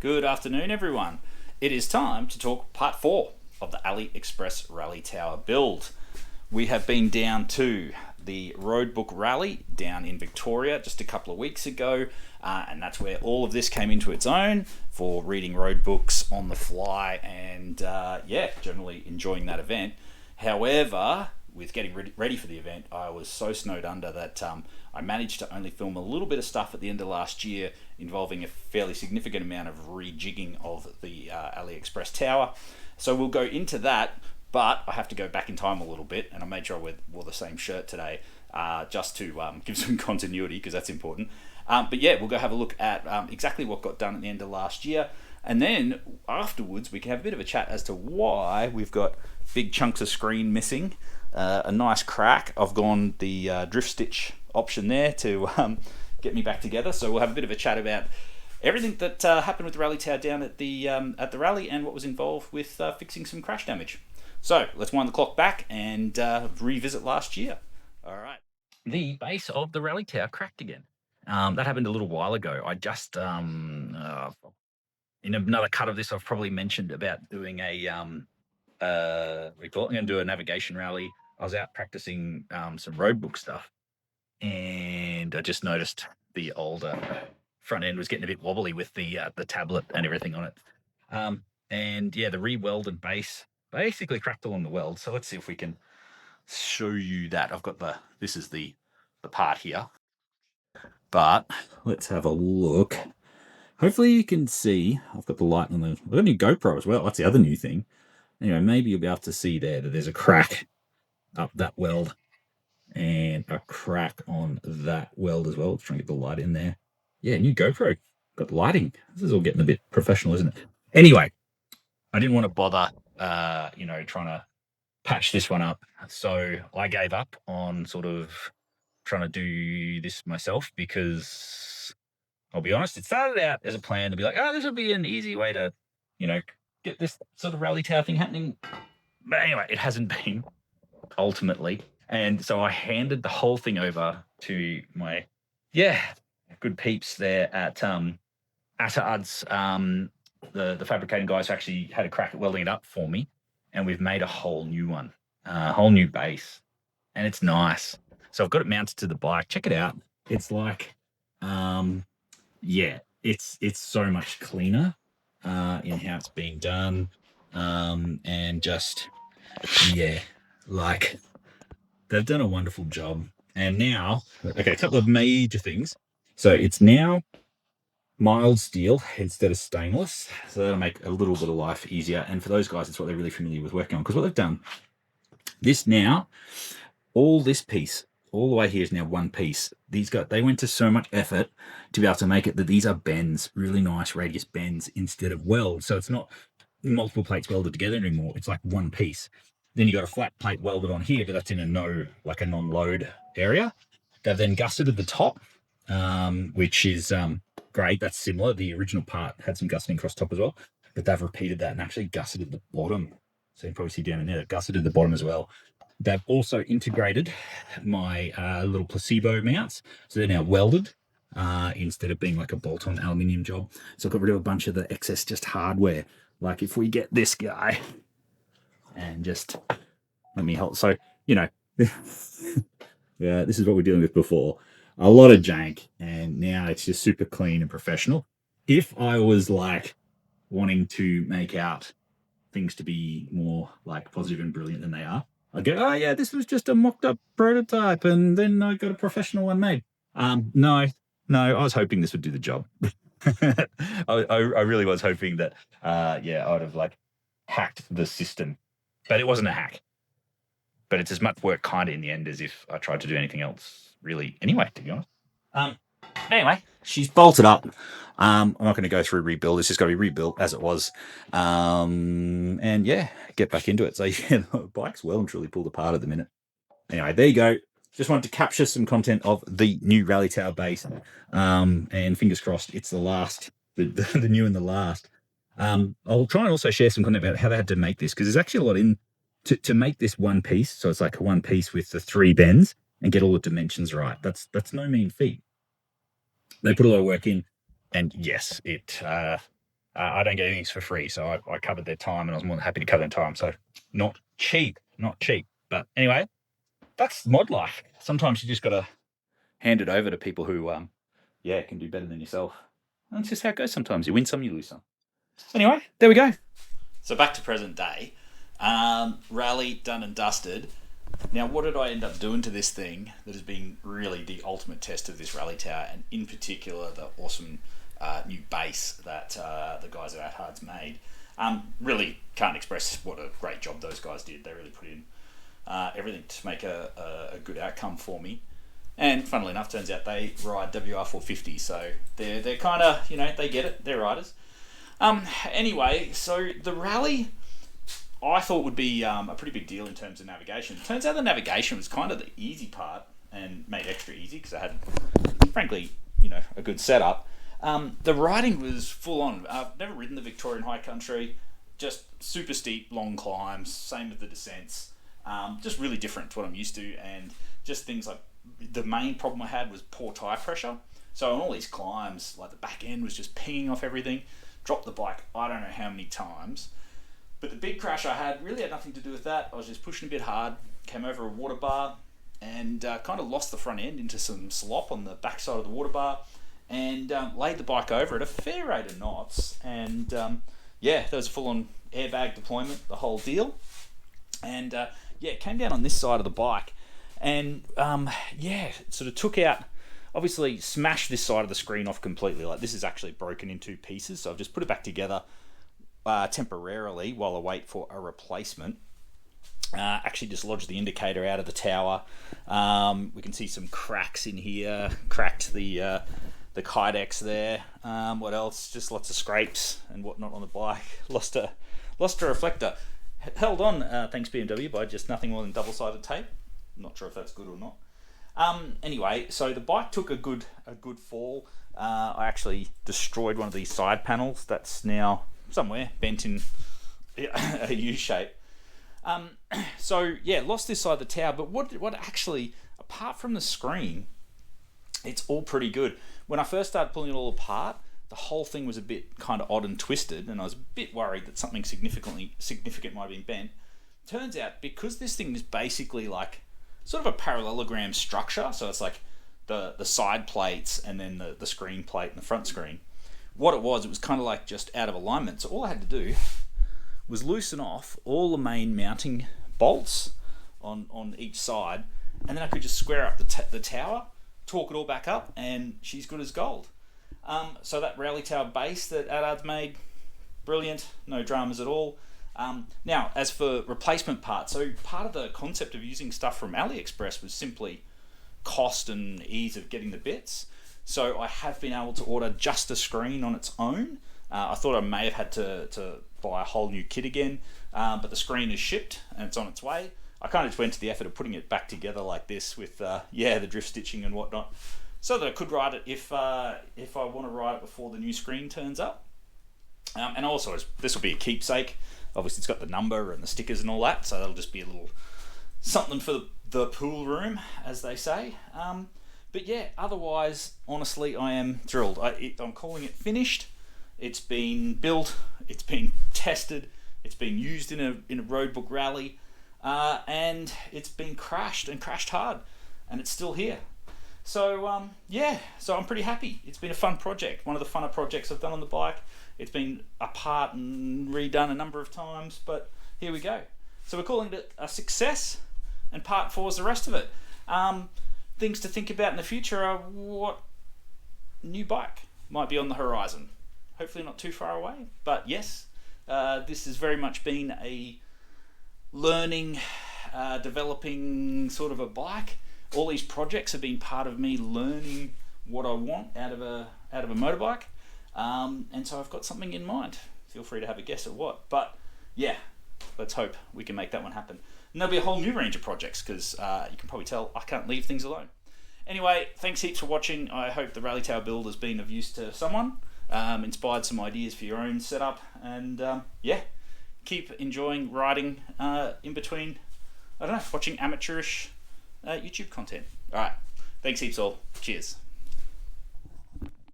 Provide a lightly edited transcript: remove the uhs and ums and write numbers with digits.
Good afternoon, everyone. It is time to talk part 4 of the Aliexpress Rally Tower build. We have been down to the Roadbook Rally down in Victoria just a couple of weeks ago, and that's where all of this came into its own for reading road books on the fly and, generally enjoying that event. However, with getting ready for the event, I was so snowed under that I managed to only film a little bit of stuff at the end of last year involving a fairly significant amount of rejigging of the Aliexpress tower. So we'll go into that, but I have to go back in time a little bit, and I made sure I wore the same shirt today just to give some continuity because that's important. But yeah, we'll go have a look at exactly what got done at the end of last year. And then afterwards, we can have a bit of a chat as to why we've got big chunks of screen missing, a nice crack. I've gone the drift stitch option there to get me back together. So we'll have a bit of a chat about everything that happened with the rally tower down at the rally and what was involved with fixing some crash damage. So let's wind the clock back and revisit last year. All right. The base of the rally tower cracked again. That happened a little while ago. I just in another cut of this, I've probably mentioned about doing I'm going to do a navigation rally. I was out practicing some roadbook stuff, and I just noticed the old front end was getting a bit wobbly with the tablet and everything on it. And yeah, the re-welded base basically cracked along the weld. So let's see if we can show you that. I've got this is the part here, but let's have a look. Hopefully you can see, I've got the light on I've got a new GoPro as well. That's the other new thing. Anyway, maybe you'll be able to see there that there's a crack up that weld and a crack on that weld as well. Let's try and get the light in there. Yeah, new GoPro. Got the lighting. This is all getting a bit professional, isn't it? Anyway, I didn't want to bother, trying to patch this one up. So I gave up on sort of trying to do this myself because I'll be honest, it started out as a plan to be like, this will be an easy way to, get this sort of rally tower thing happening. But anyway, it hasn't been ultimately. And so I handed the whole thing over to my, good peeps there at Atard's, the fabricating guys who actually had a crack at welding it up for me. And we've made a whole new one, a whole new base. And it's nice. So I've got it mounted to the bike. Check it out. It's like, it's so much cleaner in how it's being done. And just, like they've done a wonderful job. And now, a couple of major things. So it's now mild steel instead of stainless. So that'll make a little bit of life easier. And for those guys, it's what they're really familiar with working on. Because what they've done, this now, all this piece, all the way here is now one piece. They went to so much effort to be able to make it that these are bends, really nice radius bends instead of welds. So it's not multiple plates welded together anymore. It's like one piece. Then you got a flat plate welded on here, but that's in a non-load area. They've then gusseted the top, which is great. That's similar. The original part had some gusseting across top as well, but they've repeated that and actually gusseted the bottom. So you can probably see down in there, they've gusseted the bottom as well. They've also integrated my little placebo mounts. So they're now welded instead of being like a bolt-on aluminium job. So I've got rid of a bunch of the excess just hardware. Like if we get this guy and just let me help. So, yeah, this is what we're dealing with before. A lot of jank, and now it's just super clean and professional. If I was like wanting to make out things to be more like positive and brilliant than they are, I'd go, this was just a mocked up prototype, and then I got a professional one made. No, I was hoping this would do the job. I really was hoping that, I would have like hacked the system, but it wasn't a hack. But it's as much work kind of in the end as if I tried to do anything else, really. Anyway, to be honest. Anyway, she's bolted up. I'm not going to go through rebuild. It's just got to be rebuilt as it was. And yeah, get back into it. So yeah, the bike's well and truly pulled apart at the minute. Anyway, there you go. Just wanted to capture some content of the new Rally Tower base. And fingers crossed, it's the last, the new and the last. I'll try and also share some content about how they had to make this, because there's actually a lot in to make this one piece. So it's like a one piece with the 3 bends and get all the dimensions right. That's no mean feat. They put a lot of work in, and yes, it I don't get anything for free, so I covered their time, and I was more than happy to cover their time. So not cheap. But anyway, that's mod life. Sometimes you just got to hand it over to people who, can do better than yourself. And that's just how it goes sometimes. You win some, you lose some. Anyway, there we go. So back to present day. Rally done and dusted. Now, what did I end up doing to this thing that has been really the ultimate test of this rally tower, and in particular the awesome new base that the guys at Hard's made? Really can't express what a great job those guys did. They really put in everything to make a good outcome for me. And funnily enough, turns out they ride WR450, so they're kind of, they get it. They're riders. Anyway, so the rally I thought would be a pretty big deal in terms of navigation. Turns out the navigation was kind of the easy part, and made extra easy because I had, frankly, a good setup. The riding was full on. I've never ridden the Victorian High Country. Just super steep, long climbs. Same with the descents. Just really different to what I'm used to, and just things like the main problem I had was poor tyre pressure. So on all these climbs, like the back end was just pinging off everything. Dropped the bike I don't know how many times. But the big crash I had really had nothing to do with that. I was just pushing a bit hard, came over a water bar, and kind of lost the front end into some slop on the back side of the water bar, and laid the bike over at a fair rate of knots. And there was a full-on airbag deployment, the whole deal. And it came down on this side of the bike, and it sort of took out, obviously smashed this side of the screen off completely. Like, this is actually broken in two pieces, so I've just put it back together temporarily while I wait for a replacement. Actually dislodged the indicator out of the tower. We can see some cracks in here. Cracked the Kydex there. What else? Just lots of scrapes and whatnot on the bike. Lost a reflector. Held on, thanks BMW, by just nothing more than double-sided tape. I'm not sure if that's good or not. Anyway, so the bike took a good fall. I actually destroyed one of these side panels. That's now somewhere bent in a U shape. Lost this side of the tower. But what actually, apart from the screen, it's all pretty good. When I first started pulling it all apart, the whole thing was a bit kind of odd and twisted, and I was a bit worried that something significant might have been bent. Turns out, because this thing is basically like sort of a parallelogram structure, so it's like the side plates and then the screen plate and the front screen. What it was kind of like just out of alignment. So all I had to do was loosen off all the main mounting bolts on each side, and then I could just square up the tower, torque it all back up, and she's good as gold. So that rally tower base that Adard's made, brilliant, no dramas at all. Now, as for replacement parts, so part of the concept of using stuff from Aliexpress was simply cost and ease of getting the bits. So I have been able to order just a screen on its own. I thought I may have had to buy a whole new kit again, but the screen is shipped and it's on its way. I kind of just went to the effort of putting it back together like this with the drift stitching and whatnot, so that I could ride it if I want to ride it before the new screen turns up. And also, this will be a keepsake. Obviously, it's got the number and the stickers and all that, so that'll just be a little something for the pool room, as they say. But otherwise, honestly, I am thrilled. I'm calling it finished. It's been built, it's been tested, it's been used in a roadbook rally, and it's been crashed hard, and it's still here. So so I'm pretty happy. It's been a fun project, one of the funner projects I've done on the bike. It's been apart and redone a number of times, but here we go. So we're calling it a success, and part 4 is the rest of it. Things to think about in the future are what new bike might be on the horizon. Hopefully not too far away, but yes, this has very much been a learning, developing sort of a bike. All these projects have been part of me learning what I want out of a motorbike, and so I've got something in mind. Feel free to have a guess at what, but let's hope we can make that one happen. And there'll be a whole new range of projects, because you can probably tell I can't leave things alone. Anyway, thanks heaps for watching. I hope the Rally Tower build has been of use to someone, inspired some ideas for your own setup, and keep enjoying riding in between, watching amateurish YouTube content. Alright, thanks heaps all. Cheers.